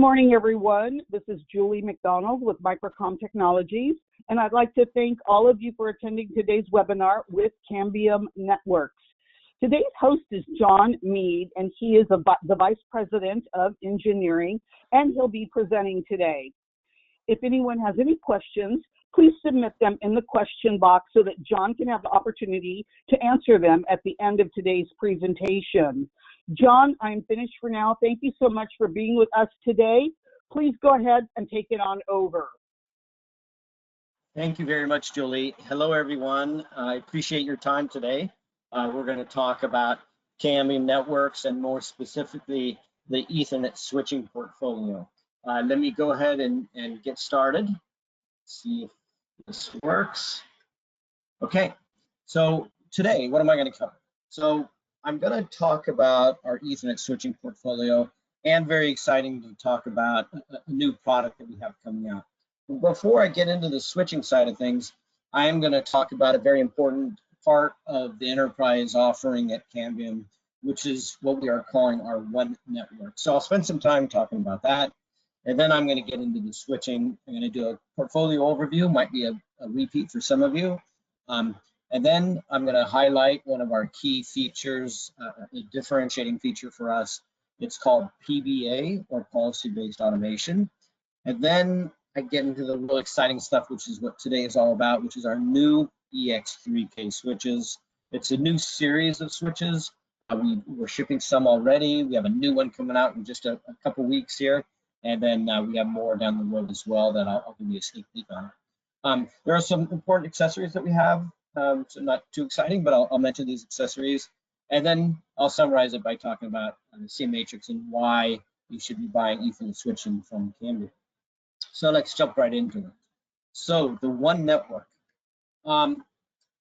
morning, everyone. This is Julie McDonald with Microcom Technologies, and I'd like to thank all of you for attending today's webinar with Cambium Networks. Today's host is John Mead, and he is the Vice President of Engineering, and he'll be presenting today. If anyone has any questions, please submit them in the question box so that John can have the opportunity to answer them at the end of today's presentation. John, I'm finished for now. Thank you so much for being with us today. Please go ahead and take it on over. Thank you very much, Julie. Hello, everyone. I appreciate your time today. We're going to talk about Cambium Networks and more specifically the Ethernet switching portfolio. Let me go ahead and get started. See if this works. Okay, so today, what am I going to cover? So I'm going to talk about our Ethernet switching portfolio, and very exciting to talk about a new product that we have coming out. Before I get into the switching side of things, I am going to talk about a very important part of the enterprise offering at Cambium, which is what we are calling our One Network. So I'll spend some time talking about that, and then I'm going to get into the switching. I'm going to do a portfolio overview, might be a repeat for some of you. And then I'm going to highlight one of our key features, a differentiating feature for us. It's called PBA, or policy-based automation. And then I get into the real exciting stuff, which is what today is all about, which is our new EX3K switches. It's a new series of switches. We're shipping some already. We have a new one coming out in just a couple weeks here. And then we have more down the road as well that I'll give you a sneak peek on. There are some important accessories that we have. So not too exciting, but I'll mention these accessories. And then I'll summarize it by talking about the CM matrix and why you should be buying Ethernet switching from Cambium. So let's jump right into it. So the One Network.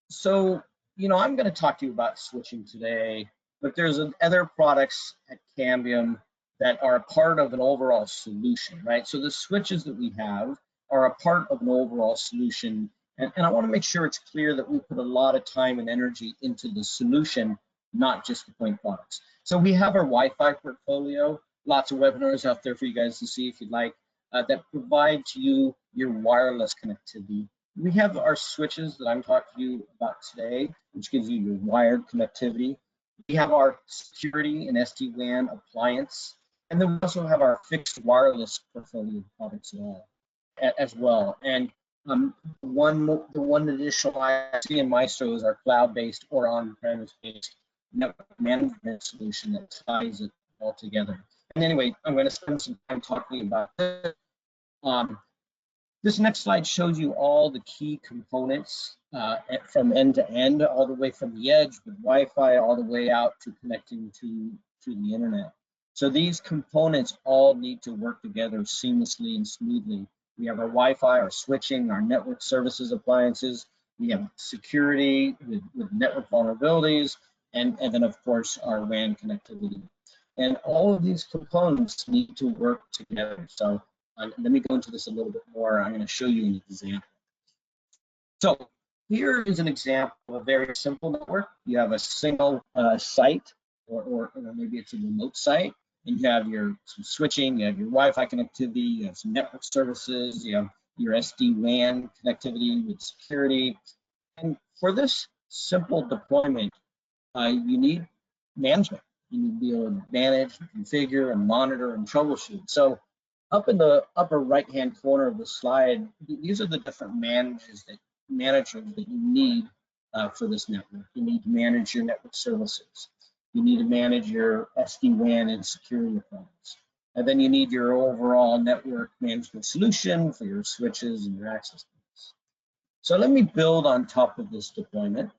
So, I'm going to talk to you about switching today, but there's other products at Cambium that are a part of an overall solution, right? So the switches that we have are a part of an overall solution. And I want to make sure it's clear that we put a lot of time and energy into the solution, not just the point products. So we have our Wi-Fi portfolio, lots of webinars out there for you guys to see if you'd like, that provide to you your wireless connectivity. We have our switches that I'm talking to you about today, which gives you your wired connectivity. We have our security and SD-WAN appliance, and then we also have our fixed wireless portfolio of products as well. And the one additional I see in Maestro is our cloud-based or on-premise based network management solution that ties it all together. And anyway, I'm going to spend some time talking about this. This next slide shows you all the key components from end to end, all the way from the edge with Wi-Fi, all the way out to connecting to the internet. So these components all need to work together seamlessly and smoothly. We have our Wi-Fi, our switching, our network services appliances. We have security with network vulnerabilities, and then of course our WAN connectivity. And all of these components need to work together. So let me go into this a little bit more. I'm going to show you an example. So here is an example of a very simple network. You have a single site, or maybe it's a remote site. And you have some switching, you have your Wi-Fi connectivity, you have some network services, you have your SD-WAN connectivity with security. And for this simple deployment, you need management. You need to be able to manage, configure, and monitor and troubleshoot. So up in the upper right-hand corner of the slide, these are the different managers that you need for this network. You need to manage your network services. You need to manage your SD-WAN and security requirements. And then you need your overall network management solution for your switches and your access points. So let me build on top of this deployment.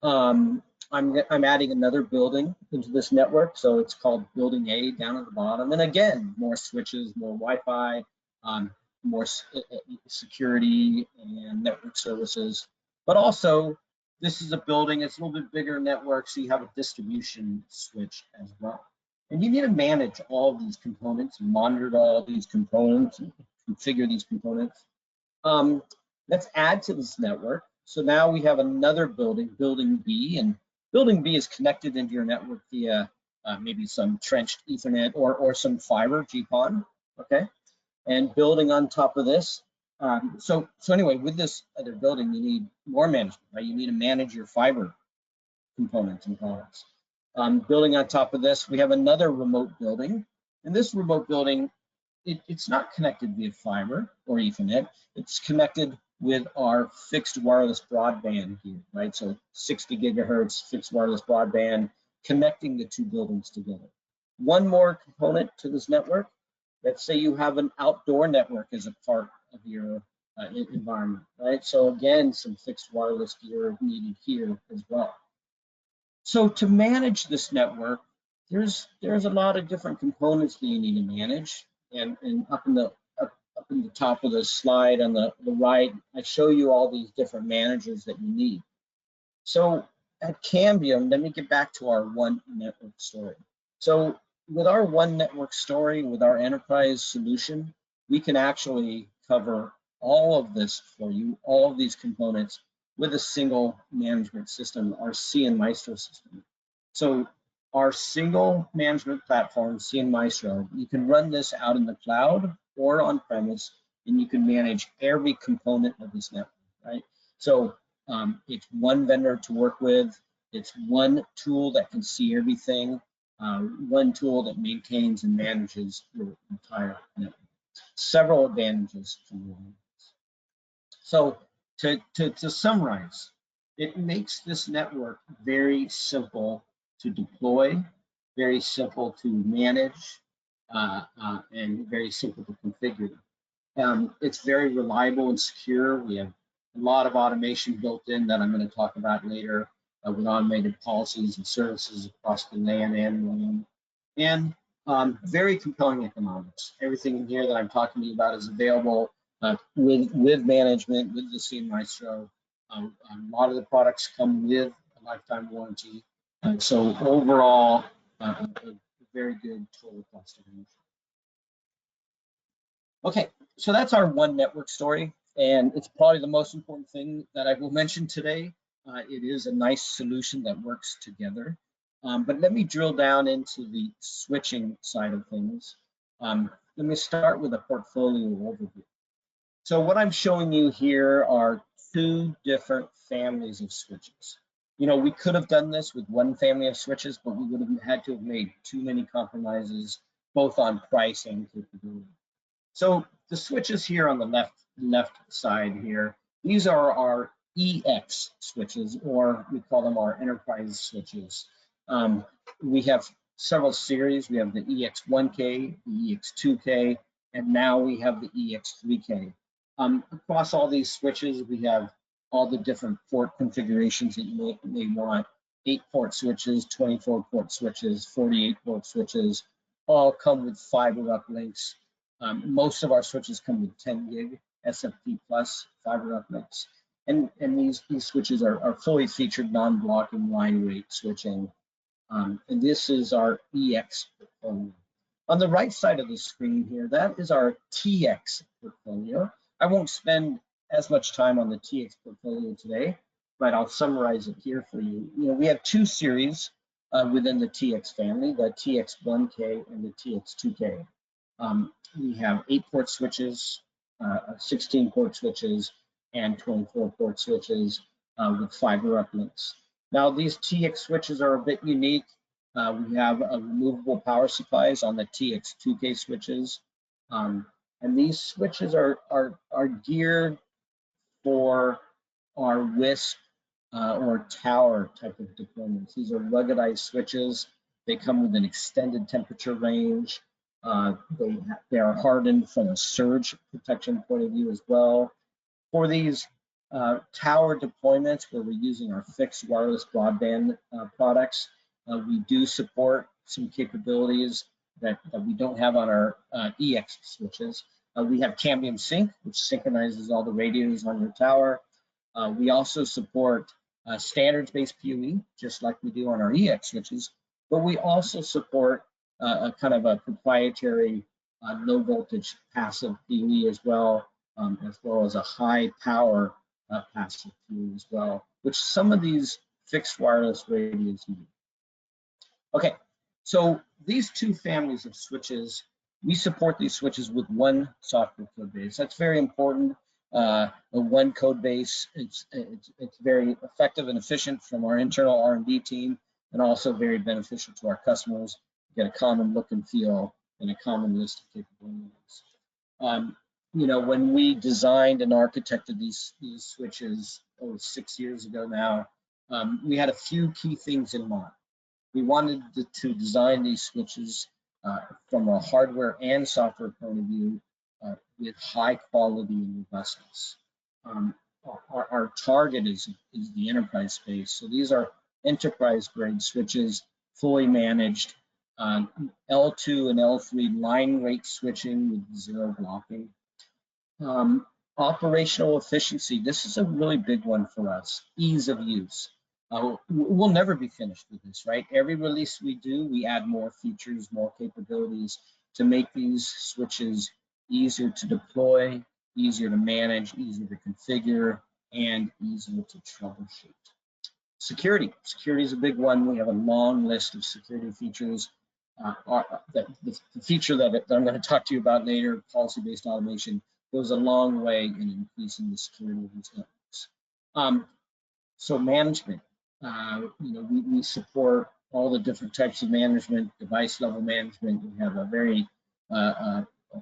I'm adding another building into this network. So it's called Building A down at the bottom. And again, more switches, more Wi-Fi, more security and network services, but also this is a building, it's a little bit bigger network, so you have a distribution switch as well. And you need to manage all of these components, monitor all these components, and configure these components. Let's add to this network. So now we have another building, Building B, and Building B is connected into your network via maybe some trenched Ethernet or some fiber, GPON. okay? And building on top of this, so anyway, with this other building, you need more management, right? You need to manage your fiber components and products. Building on top of this, we have another remote building. And this remote building, it's not connected via fiber or Ethernet. It's connected with our fixed wireless broadband here, right? So 60 gigahertz fixed wireless broadband connecting the two buildings together. One more component to this network. Let's say you have an outdoor network as a part of your environment, right? So again, some fixed wireless gear needed here as well. So to manage this network, there's a lot of different components that you need to manage. And up in the top of the slide on the right, I show you all these different managers that you need. So at Cambium, let me get back to our one network story. So with our one network story, with our enterprise solution, we can actually cover all of this for you, all of these components with a single management system, our CN Maestro system. So our single management platform, CN Maestro, you can run this out in the cloud or on premise, and you can manage every component of this network, right? So it's one vendor to work with, it's one tool that can see everything, one tool that maintains and manages your entire network. Several advantages from one. So to summarize, it makes this network very simple to deploy, very simple to manage, and very simple to configure. It's very reliable and secure. We have a lot of automation built in that I'm going to talk about later with automated policies and services across the LAN and WAN. And very compelling economics. Everything in here that I'm talking to you about is available with management, with the CN Maestro. A lot of the products come with a lifetime warranty. So overall, a very good total cost of ownership. Okay, so that's our one network story, and it's probably the most important thing that I will mention today. It is a nice solution that works together. But let me drill down into the switching side of things. Let me start with a portfolio overview. So what I'm showing you here are two different families of switches. You know, we could have done this with one family of switches, but we would have had to have made too many compromises, both on price and capability. So the switches here on the left side here, these are our EX switches, or we call them our enterprise switches. We have several series. We have the EX1K, the EX2K, and now we have the EX3K. Across all these switches, we have all the different port configurations that you may want. 8-port switches, 24-port switches, 48-port switches, all come with fiber uplinks. Most of our switches come with 10 gig SFP plus fiber uplinks. And these switches are fully featured non-blocking line rate switching. And this is our EX portfolio. On the right side of the screen here, that is our TX portfolio. I won't spend as much time on the TX portfolio today, but I'll summarize it here for you. You know, we have two series within the TX family, the TX1K and the TX2K. We have 8-port switches, 16-port switches, and 24-port switches with fiber uplinks. Now, these TX switches are a bit unique. We have removable power supplies on the TX2K switches. And these switches are geared for our WISP or tower type of deployments. These are ruggedized switches. They come with an extended temperature range. They are hardened from a surge protection point of view as well. For these tower deployments where we're using our fixed wireless broadband products, we do support some capabilities that we don't have on our EX switches. We have Cambium Sync, which synchronizes all the radios on your tower. We also support standards-based PoE, just like we do on our EX switches, but we also support a kind of a proprietary low voltage passive PoE as well as a high power passive PoE as well, which some of these fixed wireless radios need. Okay, so these two families of switches we support these switches with one software code base. That's very important. One code base, it's very effective and efficient from our internal R&D team, and also very beneficial to our customers. Get a common look and feel and a common list of capabilities. You know, when we designed and architected these switches 6 years ago now, we had a few key things in mind. We wanted to design these switches from a hardware and software point of view with high quality and robustness. Our target is the enterprise space. So these are enterprise grade switches, fully managed, L2 and L3 line rate switching with zero blocking. Operational efficiency, this is a really big one for us. Ease of use. We'll never be finished with this, right? Every release we do, we add more features, more capabilities to make these switches easier to deploy, easier to manage, easier to configure, and easier to troubleshoot. Security. Security is a big one. We have a long list of security features. The feature that I'm going to talk to you about later, policy-based automation, goes a long way in increasing the security of these networks. So management. You know, we support all the different types of management, device level management. We have a very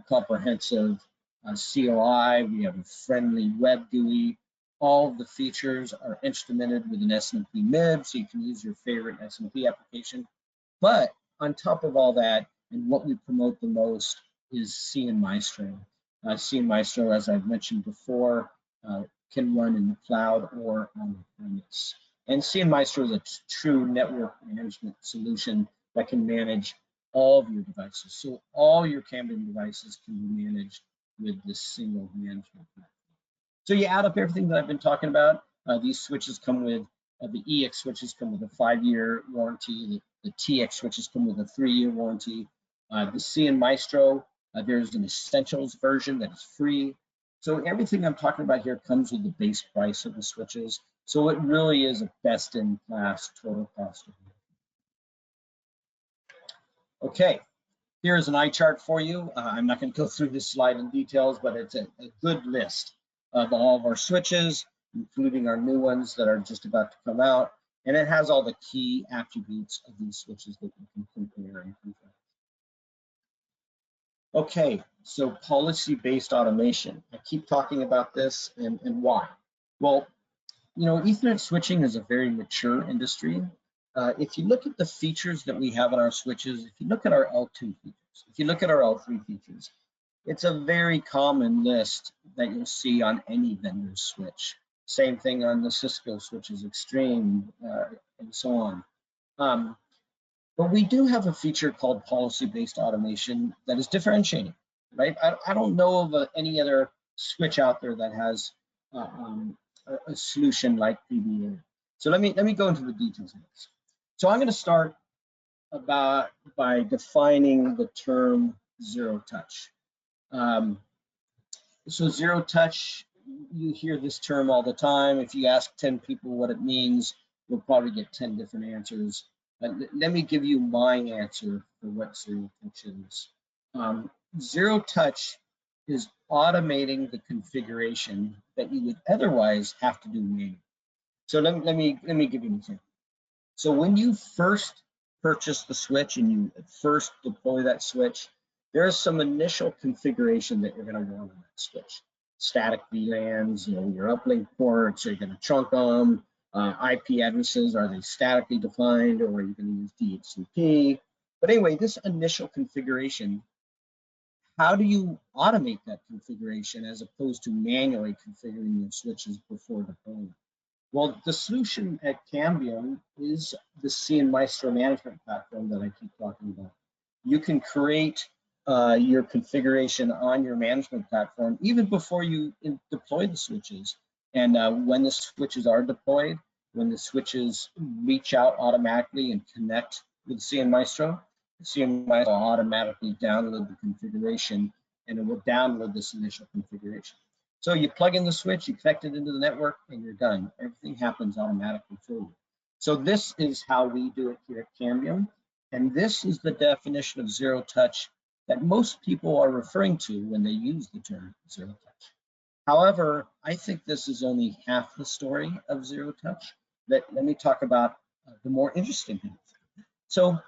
comprehensive CLI. We have a friendly web GUI. All of the features are instrumented with an SMP MIB, so you can use your favorite SMP application. But on top of all that, and what we promote the most is CN-Maestro. CN-Maestro, as I've mentioned before, can run in the cloud or on premise. And CN-Maestro is a true network management solution that can manage all of your devices. So all your Cambium devices can be managed with this single management platform. So you add up everything that I've been talking about. These switches come with, the EX switches come with a 5-year warranty. The TX switches come with a 3-year warranty. The CN-Maestro, there's an Essentials version that is free. So everything I'm talking about here comes with the base price of the switches. So it really is a best-in-class total cost of ownership. Okay, here's an eye chart for you. I'm not going to go through this slide in details, but it's a good list of all of our switches, including our new ones that are just about to come out. And it has all the key attributes of these switches that you can compare and compare. Okay, so policy-based automation. I keep talking about this and why. Well, you know, Ethernet switching is a very mature industry. If you look at the features that we have on our switches, if you look at our L2 features, if you look at our L3 features, it's a very common list that you'll see on any vendor's switch. Same thing on the Cisco switches, Extreme, and so on. But we do have a feature called policy-based automation that is differentiating, right? I don't know of any other switch out there that has a solution like PBA. So let me go into the details of this. So I'm going to start by defining the term zero touch. So zero touch, you hear this term all the time. If you ask 10 people what it means, you'll probably get 10 different answers. Let me give you my answer for what zero touch is. Zero touch is automating the configuration that you would otherwise have to do manually. So let me give you an example. So when you first purchase the switch and you first deploy that switch, there's some initial configuration that you're going to want on that switch. Static VLANs, you know, your uplink ports, are you going to trunk them? IP addresses, are they statically defined, or are you going to use DHCP? But anyway, this initial configuration, how do you automate that configuration as opposed to manually configuring your switches before deployment? Well, the solution at Cambium is the CN-Maestro management platform that I keep talking about. You can create your configuration on your management platform even before you deploy the switches. And when the switches are deployed, when the switches reach out automatically and connect with CN-Maestro, CN-Maestro will automatically download the configuration, and it will download this initial configuration. So you plug in the switch, you connect it into the network, and you're done. Everything happens automatically for you. So this is how we do it here at Cambium, and this is the definition of zero touch that most people are referring to when they use the term zero touch. However, I think this is only half the story of zero touch. Let me talk about the more interesting things. So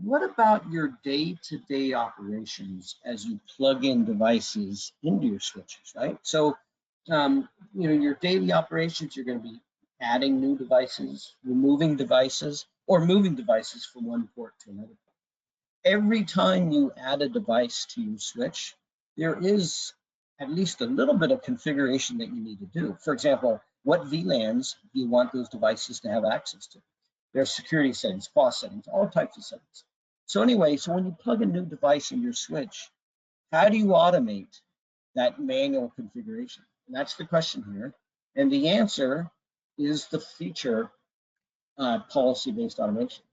what about your day-to-day operations as you plug in devices into your switches, right? So, your daily operations, you're going to be adding new devices, removing devices, or moving devices from one port to another port. Every time you add a device to your switch, there is at least a little bit of configuration that you need to do. For example, what VLANs do you want those devices to have access to? There's security settings, cost settings, all types of settings. So anyway, so when you plug a new device in your switch, how do you automate that manual configuration? And that's the question here. And the answer is the feature policy-based automation.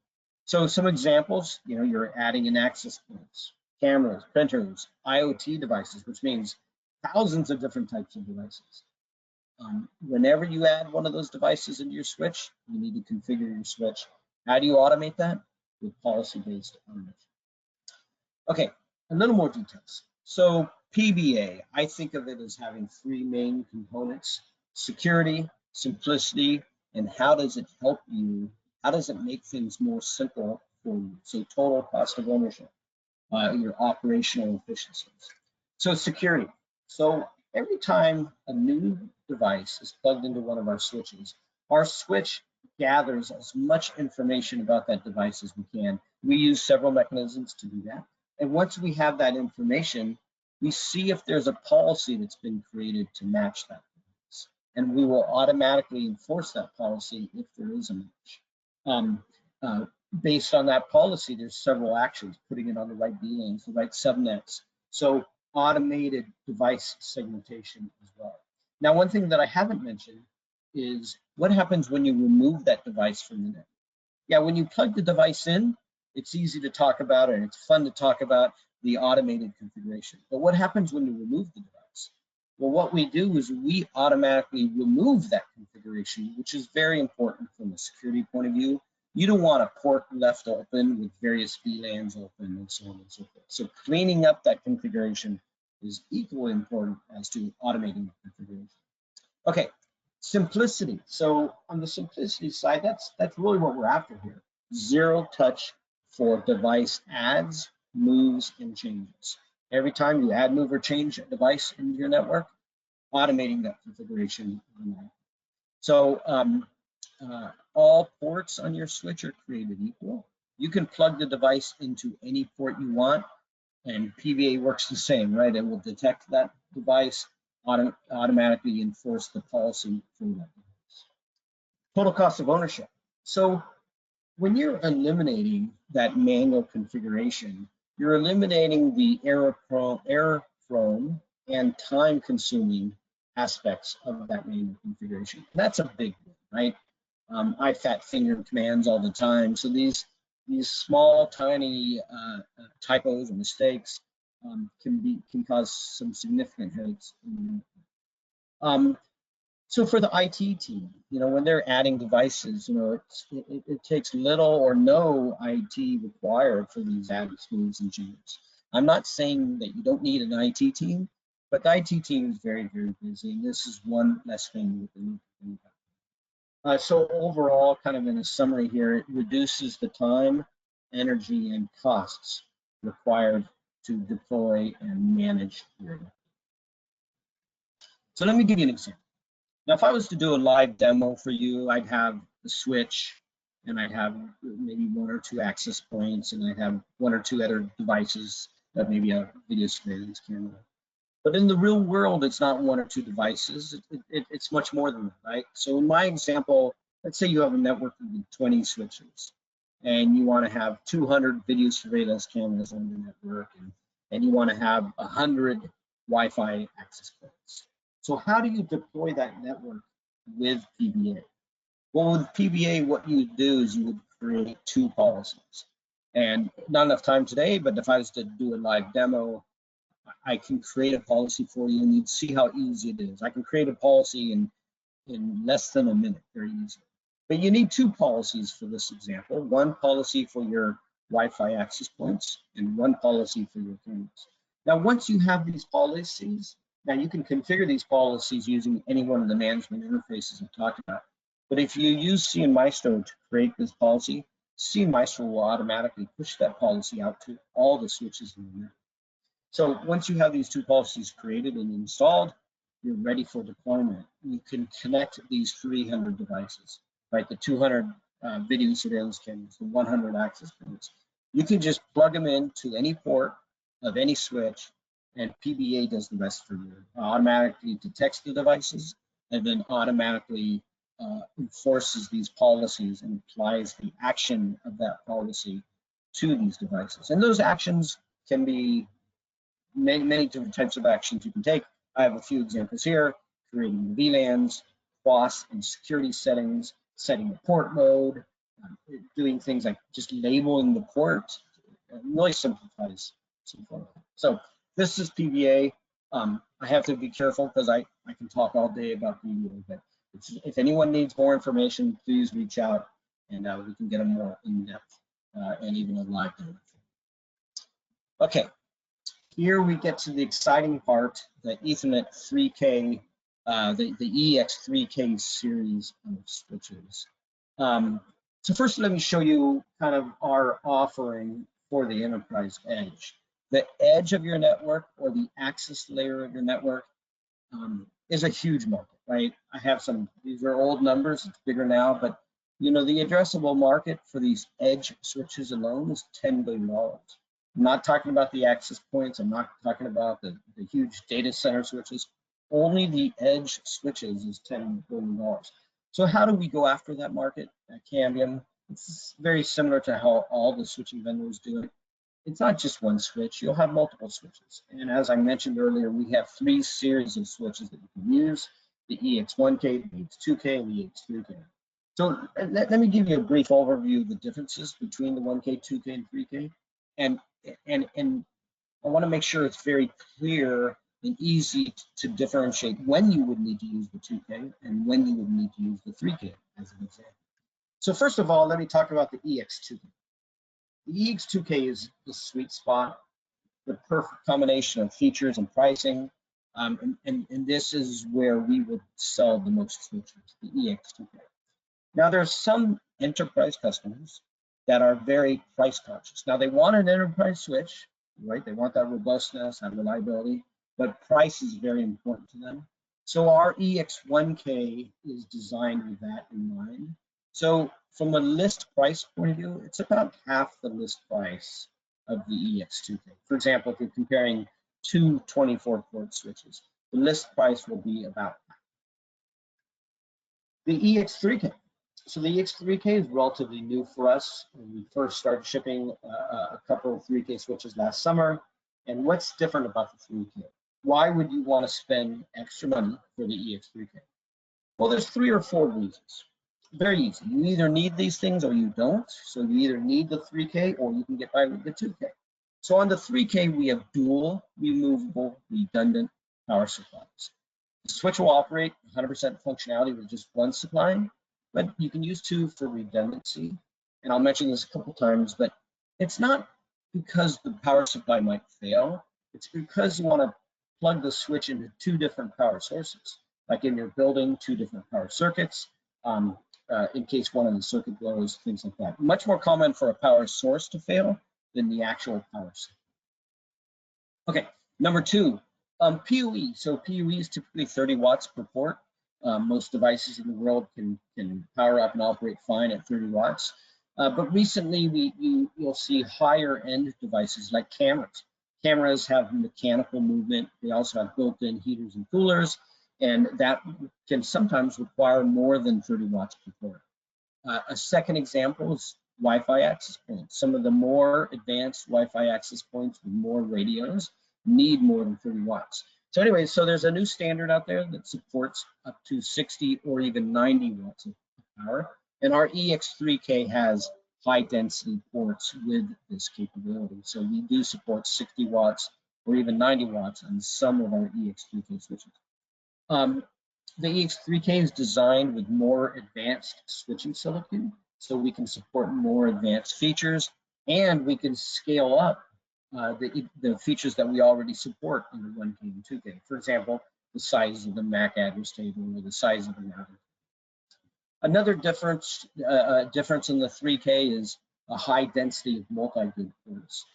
So some examples, you're adding in access points, cameras, printers, IoT devices, which means thousands of different types of devices. Whenever you add one of those devices into your switch, you need to configure your switch. How do you automate that? With policy-based automation. Okay, a little more details. So PBA, I think of it as having three main components: security, simplicity, and how does it help you? How does it make things more simple for you? So total cost of ownership, your operational efficiencies. So security. So every time a new device is plugged into one of our switches, our switch gathers as much information about that device as we can. We use several mechanisms to do that. And once we have that information, we see if there's a policy that's been created to match that device. And we will automatically enforce that policy if there is a match. Based on that policy, there's several actions: putting it on the right VLANs, the right subnets. So automated device segmentation as well. Now, one thing that I haven't mentioned is what happens when you remove that device from the network. Yeah, when you plug the device in, it's easy to talk about and it's fun to talk about the automated configuration. But what happens when you remove the device? Well, what we do is we automatically remove that configuration, which is very important from a security point of view. You don't want a port left open with various VLANs open and so on and so forth. So cleaning up that configuration is equally important as to automating the configuration. Okay, simplicity. So on the simplicity side, that's really what we're after here. Zero touch for device adds, moves, and changes. Every time you add, move, or change a device into your network, automating that configuration. So all ports on your switch are created equal. You can plug the device into any port you want, and PBA works the same, right? It will detect that device, automatically enforce the policy for that device. Total cost of ownership. So when you're eliminating that manual configuration, you're eliminating the error-prone and time-consuming aspects of that manual configuration. That's a big one, right? I fat finger commands all the time, so these small, tiny typos or mistakes can cause some significant headaches. So for the IT team, when they're adding devices, it takes little or no IT required for these added moves and changes. I'm not saying that you don't need an IT team, but the IT team is very, very busy, and this is one less thing that they need to think about. So overall, kind of in a summary here, it reduces the time, energy, and costs required to deploy and manage your network. So let me give you an example. Now, if I was to do a live demo for you, I'd have the switch, and I'd have maybe one or two access points, and I'd have one or two other devices, that maybe a video surveillance camera. But in the real world, it's not one or two devices. It's much more than that, right? So in my example, let's say you have a network with 20 switches, and you want to have 200 video surveillance cameras on your network, and you want to have 100 Wi-Fi access points. So how do you deploy that network with PBA? Well, with PBA, what you would do is you would create two policies. And not enough time today, but if I was to do a live demo, I can create a policy for you, and you'd see how easy it is. I can create a policy in less than a minute, very easily. But you need two policies for this example. One policy for your Wi-Fi access points and one policy for your cameras. Now, once you have these policies, now you can configure these policies using any one of the management interfaces I've talked about. But if you use CMaestro to create this policy, CMaestro will automatically push that policy out to all the switches in the network. So once you have these two policies created and installed, you're ready for deployment. You can connect these 300 devices, right? The 200 video surveillance cameras, the 100 access points. You can just plug them into any port of any switch, and PBA does the rest for you. Automatically detects the devices and then automatically enforces these policies and applies the action of that policy to these devices. And those actions can be many different types of actions you can take. I have a few examples here: creating the VLANs, QoS and security settings, setting the port mode, doing things like just labeling the port. It really simplifies. So this is PBA. I have to be careful because I can talk all day about PBA, but if anyone needs more information, please reach out and we can get a more in-depth and even a live demo. Okay, here we get to the exciting part, the Ethernet 3K, the EX3K series of switches. So first, let me show you kind of our offering for the enterprise edge. The edge of your network, or the access layer of your network, is a huge market, right? I have some, these are old numbers, it's bigger now, but you know, the addressable market for these edge switches alone is $10 billion. I'm not talking about the access points, I'm not talking about the huge data center switches. Only the edge switches is $10 billion. So how do we go after that market at Cambium? It's very similar to how all the switching vendors do it. It's not just one switch, you'll have multiple switches. And as I mentioned earlier, we have 3 series of switches that you can use: the EX1K, the EX2K, and the EX3K. So let me give you a brief overview of the differences between the 1K, 2K, and 3K. And I want to make sure it's very clear and easy to differentiate when you would need to use the 2K and when you would need to use the 3K as an example. So first of all, let me talk about the EX2K. The EX2K is the sweet spot, the perfect combination of features and pricing, and this is where we would sell the most switches, the EX2K. Now, there's some enterprise customers that are very price conscious. Now, they want an enterprise switch, right? They want that robustness, that reliability, but price is very important to them. So our EX1K is designed with that in mind. So from a list price point of view, it's about half the list price of the EX2K. For example, if you're comparing 2 24-port switches, the list price will be about half. The EX3K. So the EX3K is relatively new for us. We first started shipping a couple of 3K switches last summer. And what's different about the 3K? Why would you want to spend extra money for the EX3K? Well, there's 3 or 4 reasons. Very easy. You either need these things or you don't. So you either need the 3K or you can get by with the 2K. So on the 3K, we have dual, removable, redundant power supplies. The switch will operate 100% functionality with just one supply, but you can use 2 for redundancy. And I'll mention this a couple times, but it's not because the power supply might fail. It's because you want to plug the switch into 2 different power sources, like in your building, 2 different power circuits, in case one of the circuit blows, things like that. Much more common for a power source to fail than the actual power supply. Okay, number 2, PoE. So PoE is typically 30 watts per port. Most devices in the world can power up and operate fine at 30 watts. But recently, you'll see higher end devices like cameras. Cameras have mechanical movement. They also have built-in heaters and coolers, and that can sometimes require more than 30 watts per port. A second example is Wi-Fi access points. Some of the more advanced Wi-Fi access points with more radios need more than 30 watts. So anyway, so there's a new standard out there that supports up to 60 or even 90 watts of power. And our EX3K has high density ports with this capability. So we do support 60 watts or even 90 watts on some of our EX3K switches. The EX3K is designed with more advanced switching silicon, so we can support more advanced features. and we can scale up the features that we already support under 1K and 2K. For example, the size of the MAC address table or the size of the router. Another difference in the 3K is a high density of multi-gig ports.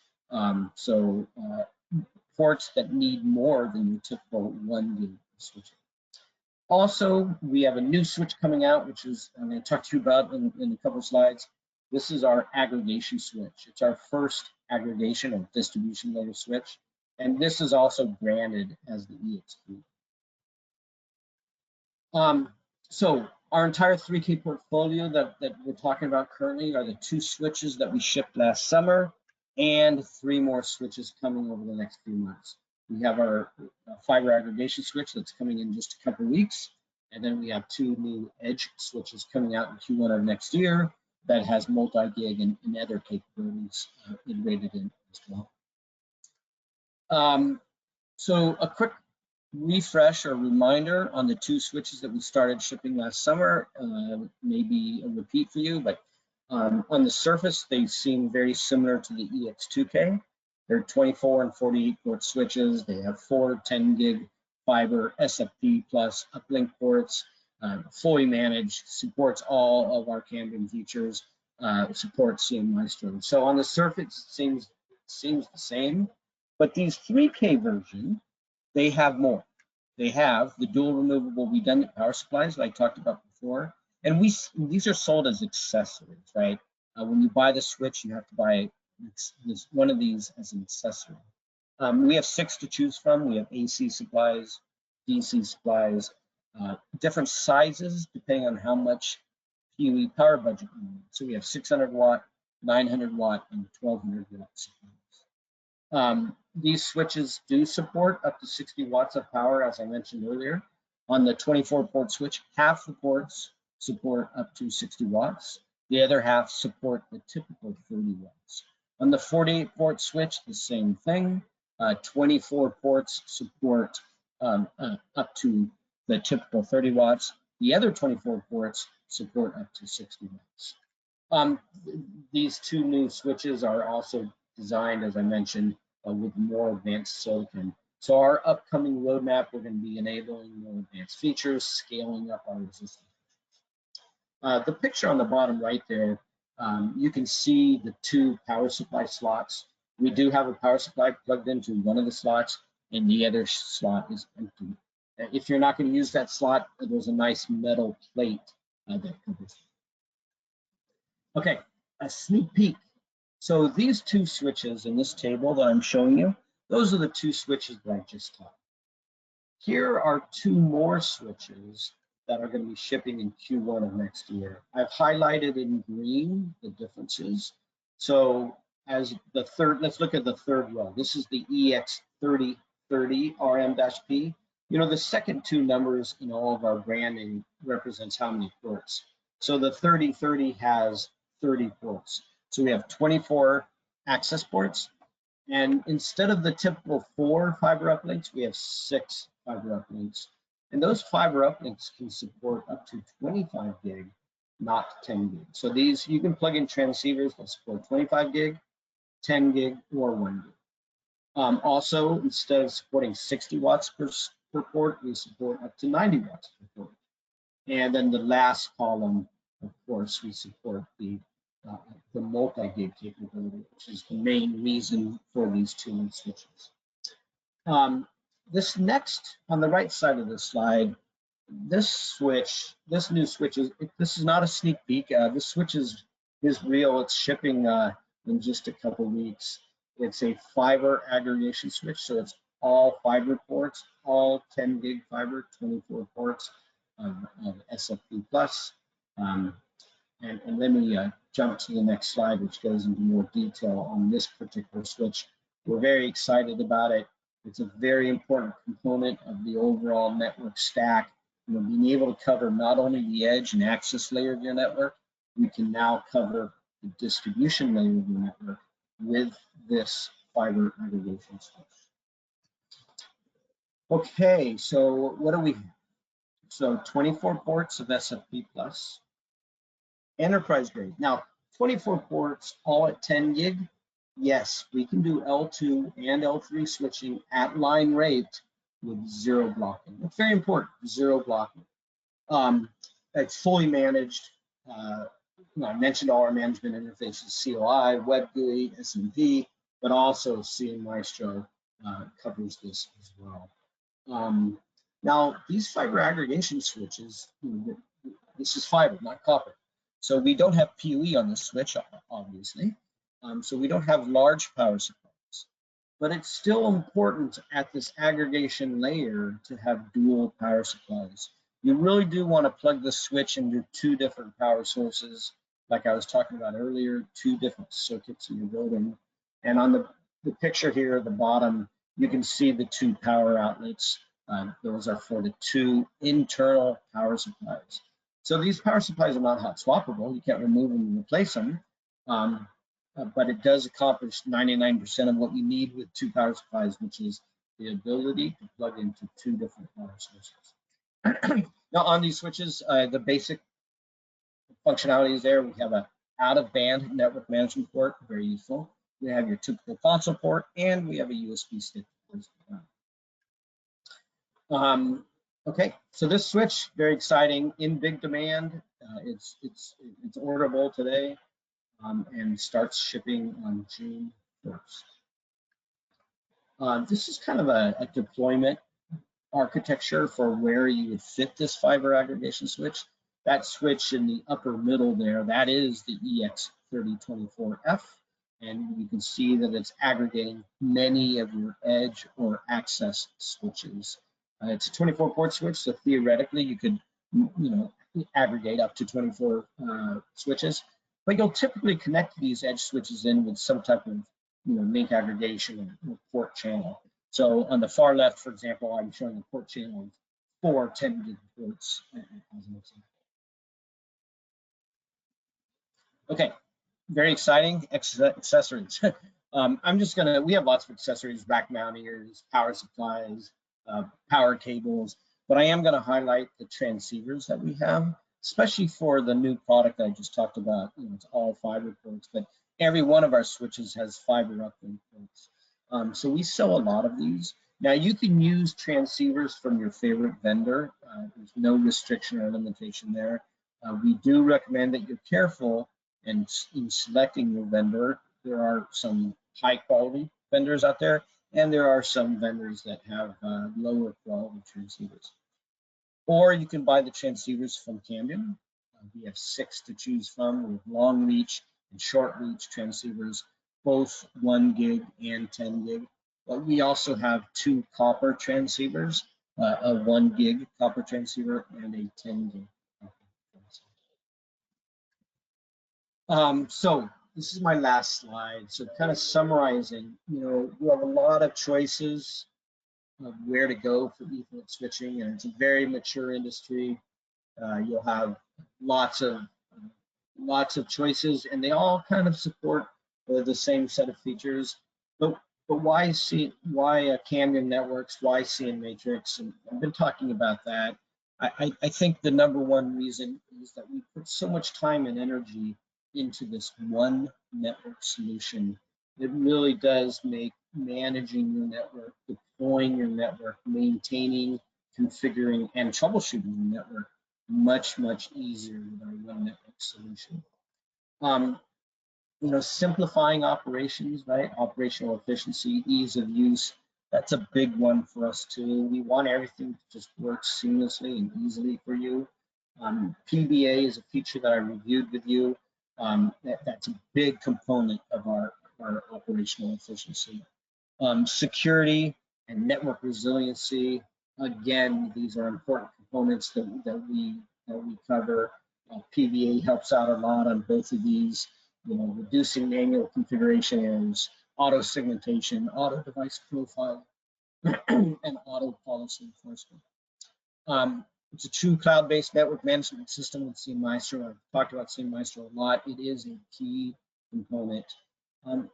Ports that need more than your typical 1 gig switch. Also, we have a new switch coming out, which is I'm going to talk to you about in a couple of slides. This is our aggregation switch. It's our first aggregation or distribution layer switch, and this is also branded as the EX3. So our entire 3K portfolio that we're talking about currently are the 2 switches that we shipped last summer, and 3 more switches coming over the next few months. We have our fiber aggregation switch that's coming in just a couple of weeks, and then we have 2 new edge switches coming out in Q1 of next year that has multi-gig and other capabilities integrated in as well. So a quick refresh or reminder on the 2 switches that we started shipping last summer, maybe a repeat for you, but on the surface, they seem very similar to the EX2K. They're 24 and 48 port switches. They have 4 10 gig fiber SFP plus uplink ports, fully managed, supports all of our Cambium features, supports CMI storage. So on the surface, it seems the same, but these 3K version, they have more. They have the dual removable redundant power supplies that I talked about before. And these are sold as accessories, right? When you buy the switch, you have to buy one of these as an accessory. We have 6 to choose from. We have AC supplies, DC supplies, different sizes depending on how much PUE power budget you need. So we have 600 watt, 900 watt, and 1200 watt supplies. These switches do support up to 60 watts of power, as I mentioned earlier. On the 24 port switch, half the ports support up to 60 watts. The other half support the typical 30 watts. On the 48 port switch, the same thing. 24 ports support up to the typical 30 watts. The other 24 ports support up to 60 watts. These 2 new switches are also designed, as I mentioned, with more advanced silicon. So our upcoming roadmap, we're going to be enabling more advanced features, scaling up our resistance. The picture on the bottom right there, you can see the 2 power supply slots. We do have a power supply plugged into one of the slots, and the other slot is empty. If you're not going to use that slot, there's a nice metal plate that covers it. Okay, a sneak peek. So these 2 switches in this table that I'm showing you, those are the 2 switches that I just taught. Here are 2 more switches that are going to be shipping in Q1 of next year. I've highlighted in green the differences. So as the third, let's look at the third row. This is the EX3030 RM-P. You know, the second 2 numbers in all of our branding represents how many ports. So the 3030 has 30 ports. So we have 24 access ports. And instead of the typical 4 fiber uplinks, we have 6 fiber uplinks. And those fiber uplinks can support up to 25 gig, not 10 gig. So these, you can plug in transceivers that support 25 gig, 10 gig, or 1 gig. Also, instead of supporting 60 watts per port, we support up to 90 watts per port. And then the last column, of course, we support the multi-gig capability, which is the main reason for these 2 new switches. This next, on the right side of the slide, this new switch this is not a sneak peek. This switch is real. It's shipping in just a couple weeks. It's a fiber aggregation switch, so it's all fiber ports, all 10 gig fiber, 24 ports of SFP plus. And let me jump to the next slide, which goes into more detail on this particular switch. We're very excited about it. It's a very important component of the overall network stack. Being able to cover not only the edge and access layer of your network, we can now cover the distribution layer of your network with this fiber aggregation switch. Okay, so what do we have? So 24 ports of SFP plus, enterprise grade. Now, 24 ports, all at 10 gig. Yes, we can do L2 and L3 switching at line rate with zero blocking. It's very important, zero blocking. It's fully managed. I mentioned all our management interfaces, CLI, Web GUI, SMP, but also CN Maestro covers this as well. Now, these fiber aggregation switches, this is fiber, not copper. So we don't have PoE on the switch, obviously. So we don't have large power supplies. But it's still important at this aggregation layer to have dual power supplies. You really do want to plug the switch into two different power sources, like I was talking about earlier, two different circuits in your building. And on the picture here at the bottom, you can see the two power outlets. Those are for the two internal power supplies. So these power supplies are not hot swappable. You can't remove them and replace them. But it does accomplish 99% of what you need with two power supplies, which is the ability to plug into two different power sources. Now on these switches, the basic functionality is there. We have an out-of-band network management port, very useful. We have your typical console port, and we have a USB stick. Okay, so this switch, very exciting, in big demand. It's orderable today. And starts shipping on June 1st. This is kind of a deployment architecture for where you would fit this fiber aggregation switch. That switch in the upper middle there, that is the EX3024F, and you can see that it's aggregating many of your edge or access switches. It's a 24 port switch, so theoretically you could, aggregate up to 24 switches. But you'll typically connect these edge switches in with some type of link aggregation or port channel. So on the far left, for example, I'm showing a port channel of 4 10 gig ports as an example. Okay, very exciting accessories. We have lots of accessories, rack mount ears, power supplies, power cables, but I am gonna highlight the transceivers that we have, especially for the new product I just talked about. It's all fiber ports, but every one of our switches has fiber uplink ports. So we sell a lot of these. Now you can use transceivers from your favorite vendor. There's no restriction or limitation there. We do recommend that you're careful in selecting your vendor. There are some high quality vendors out there, and there are some vendors that have lower quality transceivers. Or you can buy the transceivers from Cambium. We have 6 to choose from with long reach and short reach transceivers, both 1 gig and 10 gig. But we also have 2 copper transceivers, a 1 gig copper transceiver and a 10 gig copper transceiver. So this is my last slide. So kind of summarizing, we have a lot of choices of where to go for Ethernet switching, and it's a very mature industry. You'll have lots of choices, and they all kind of support the same set of features. But why Cambium networks? Why CN Matrix? And I've been talking about that. I think the number one reason is that we put so much time and energy into this one network solution. It really does make managing your network, deploying your network, maintaining, configuring, and troubleshooting your network much, much easier with our one network solution. Simplifying operations, right? Operational efficiency, ease of use, that's a big one for us too. We want everything to just work seamlessly and easily for you. PBA is a feature that I reviewed with you. That's a big component of our operational efficiency. Security and network resiliency, again, these are important components that we cover. PBA helps out a lot on both of these, reducing manual configuration errors, auto segmentation, auto device profile, and auto policy enforcement. It's a true cloud-based network management system with CN Maestro. I've talked about CN Maestro a lot. It is a key component. And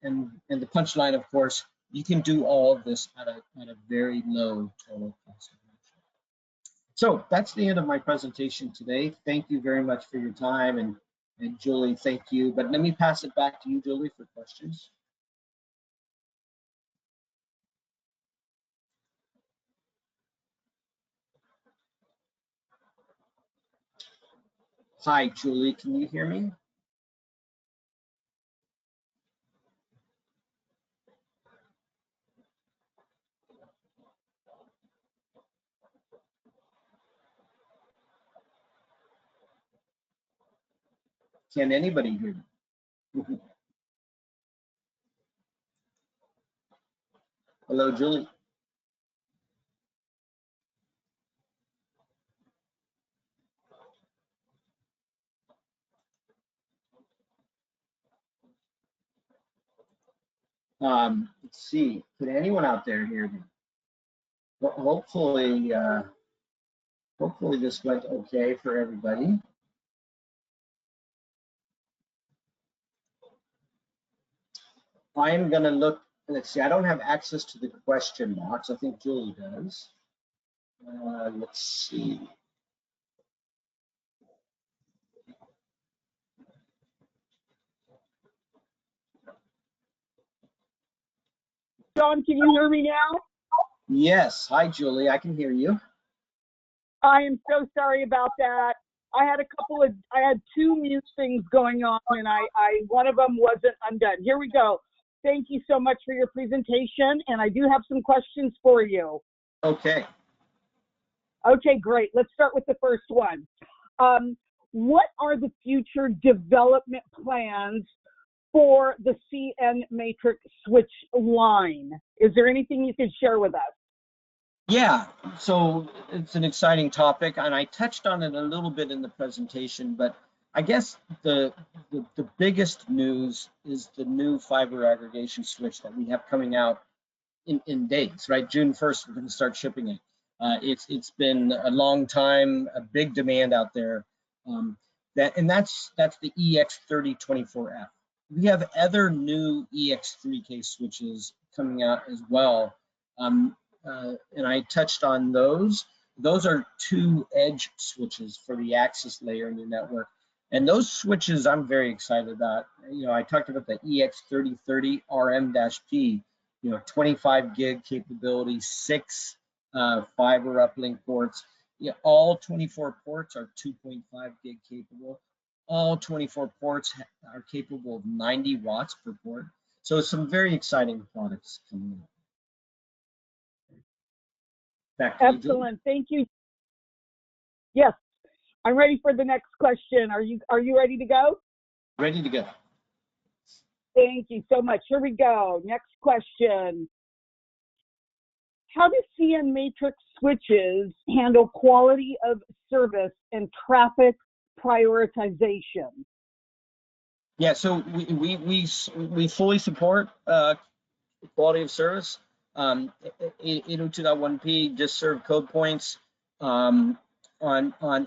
the punchline, of course, you can do all of this at a very low total cost of ownership. So that's the end of my presentation today. Thank you very much for your time, and And Julie, thank you. But let me pass it back to you, Julie, for questions. Hi, Julie, can you hear me? Can anybody hear me? Hello, Julie. Let's see, can anyone out there hear me? Well, hopefully this went okay for everybody. I'm gonna look, let's see, I don't have access to the question box. I think Julie does. Let's see. John, can you hear me now? Yes, hi, Julie, I can hear you. I am so sorry about that. I had two mute things going on, and one of them wasn't undone. Here we go. Thank you so much for your presentation, and I do have some questions for you. Okay. Okay, great. Let's start with the first one. What are the future development plans for the CN matrix switch line? Is there anything you could share with us? Yeah, so it's an exciting topic, and I touched on it a little bit in the presentation, but I guess the biggest news is the new fiber aggregation switch that we have coming out in days, right? June 1st, we're going to start shipping it. It's been a long time, a big demand out there. That's the EX3024F. We have other new EX3K switches coming out as well. And I touched on those. Those are 2 edge switches for the access layer in your network. And those switches I'm very excited about. You know, I talked about the EX3030 RM-P, 25 gig capability, 6 fiber uplink ports. Yeah, all 24 ports are 2.5 gig capable. All 24 ports are capable of 90 watts per port. So some very exciting products coming up. Back to you, Julie. Excellent. Thank you. Yes, I'm ready for the next question. Are you ready to go? Ready to go. Thank you so much. Here we go. Next question. How do CN matrix switches handle quality of service and traffic prioritization? Yeah, so we fully support quality of service. 802.1p just serve code points. On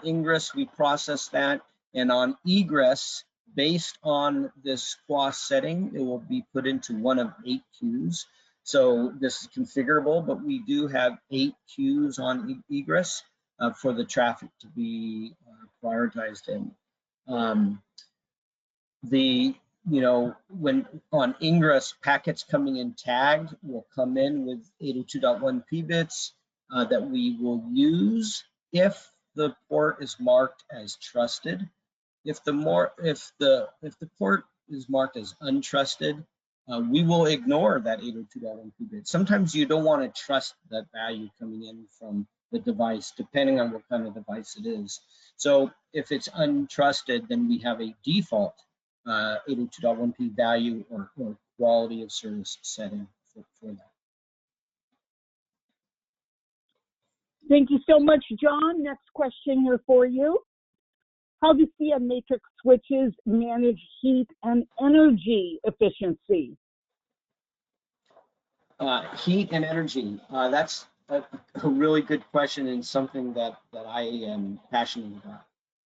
ingress, we process that, and on egress, based on this SQUA setting, it will be put into one of 8 queues. So this is configurable, but we do have 8 queues on egress for the traffic to be prioritized in. When on ingress, packets coming in tagged will come in with 802.1p bits that we will use if the port is marked as trusted. If the port is marked as untrusted, we will ignore that 802.1p bit. Sometimes you don't want to trust that value coming in from the device, depending on what kind of device it is. So if it's untrusted, then we have a default 802.1p value or quality of service setting for that. Thank you so much, John. Next question here for you. How do CN matrix switches manage heat and energy efficiency? Heat and energy, that's a really good question and something that I am passionate about.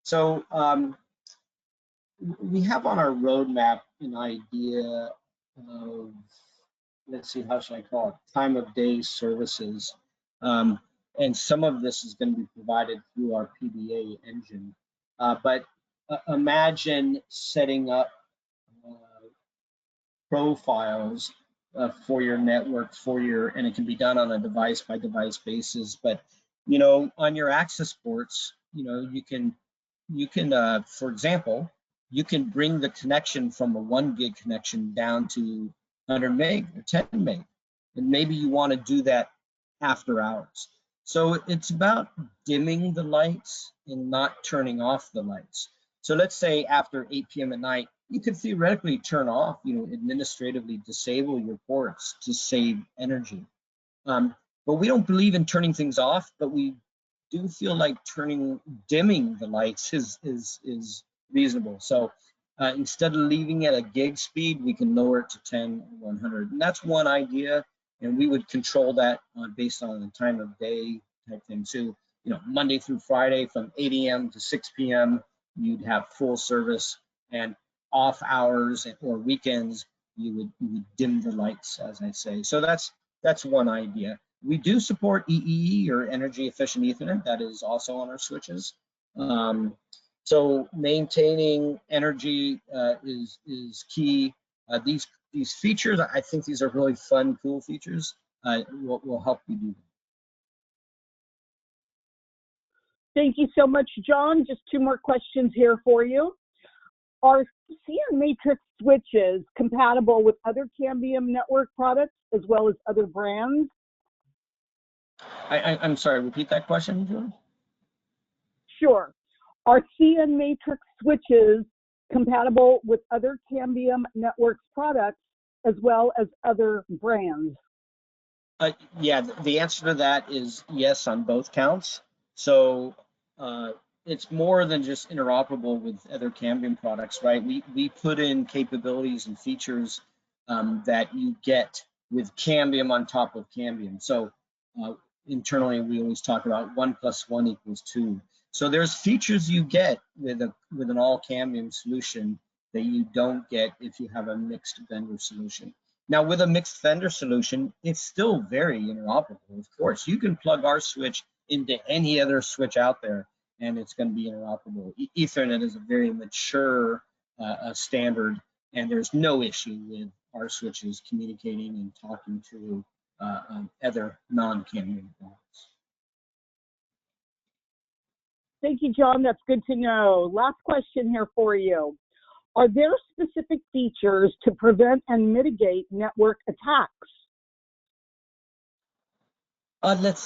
So we have on our roadmap an idea of, let's see, how should I call it, time of day services. And some of this is going to be provided through our PBA engine. But imagine setting up profiles for your network, and it can be done on a device by device basis. But on your access ports, you can, for example, you can bring the connection from a 1 gig connection down to 100 meg or 10 meg, and maybe you want to do that after hours. So it's about dimming the lights and not turning off the lights. So let's say after 8 p.m. at night, you could theoretically turn off, administratively disable your ports to save energy. But we don't believe in turning things off, but we do feel like dimming the lights is reasonable. So instead of leaving at a gig speed, we can lower it to 10 or 100. And that's one idea. And we would control that based on the time of day type thing. So, Monday through Friday from 8 a.m. to 6 p.m., you'd have full service, and off hours or weekends, you would dim the lights, as I say. So that's one idea. We do support EEE, or energy efficient Ethernet. That is also on our switches. So maintaining energy is key. These features, I think these are really fun, cool features. Will help you do that. Thank you so much, John. Just 2 more questions here for you. Are CN Matrix switches compatible with other Cambium network products as well as other brands? I'm sorry, repeat that question, Julie? Sure. Are CN Matrix switches compatible with other Cambium Networks products as well as other brands? Yeah, the answer to that is yes on both counts. So it's more than just interoperable with other Cambium products, right? We put in capabilities and features that you get with Cambium on top of Cambium. So internally, we always talk about 1 + 1 = 2. So there's features you get with an all Cambium solution that you don't get if you have a mixed vendor solution. Now, with a mixed vendor solution, it's still very interoperable. Of course, you can plug our switch into any other switch out there, and it's going to be interoperable. Ethernet is a very mature standard, and there's no issue with our switches communicating and talking to other non-Cambium products. Thank you, John. That's good to know. Last question here for you. Are there specific features to prevent and mitigate network attacks? Let's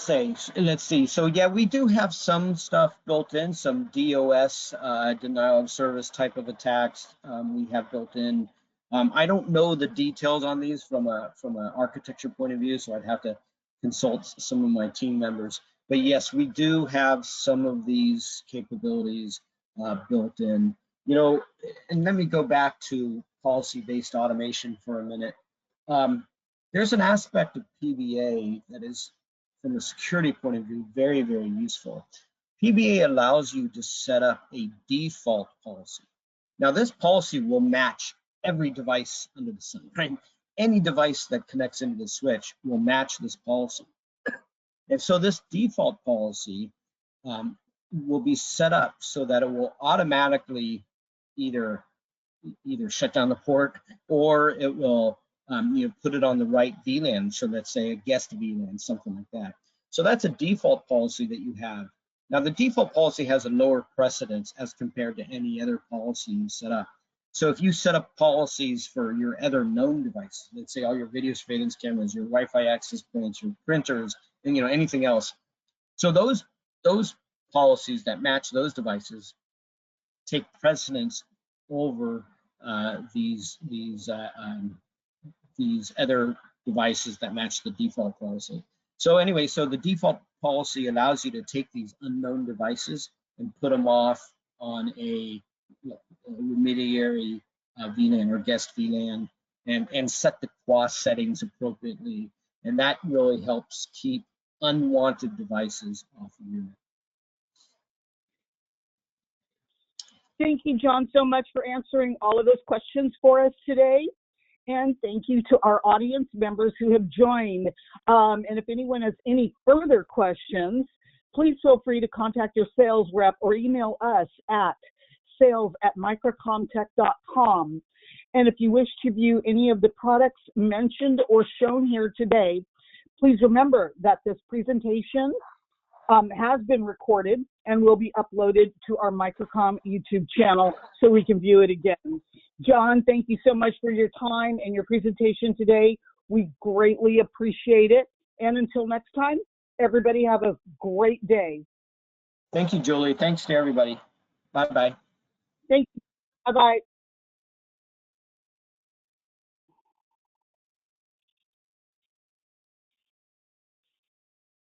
see. So yeah, we do have some stuff built in, some DOS, denial of service type of attacks. We have built in. I don't know the details on these from an architecture point of view, so I'd have to consult some of my team members. But yes, we do have some of these capabilities built in. And let me go back to policy-based automation for a minute. There's an aspect of PBA that is, from a security point of view, very, very useful. PBA allows you to set up a default policy. Now, this policy will match every device under the sun, right? Any device that connects into the switch will match this policy. And so this default policy will be set up so that it will automatically either shut down the port, or it will put it on the right VLAN. So let's say a guest VLAN, something like that. So that's a default policy that you have. Now the default policy has a lower precedence as compared to any other policy you set up. So if you set up policies for your other known devices, let's say all your video surveillance cameras, your Wi-Fi access points, your printers, and anything else. So those policies that match those devices take precedence over these other devices that match the default policy. So anyway, so the default policy allows you to take these unknown devices and put them off on a intermediary VLAN or guest VLAN, and set the QoS settings appropriately. And that really helps keep unwanted devices off of your network. Thank you, John, so much for answering all of those questions for us today. And thank you to our audience members who have joined. And if anyone has any further questions, please feel free to contact your sales rep or email us at sales@microcomtech.com. And if you wish to view any of the products mentioned or shown here today, please remember that this presentation has been recorded and will be uploaded to our Microcom YouTube channel so we can view it again. John, thank you so much for your time and your presentation today. We greatly appreciate it. And until next time, everybody have a great day. Thank you, Julie. Thanks to everybody. Bye-bye. Thank you. Bye-bye.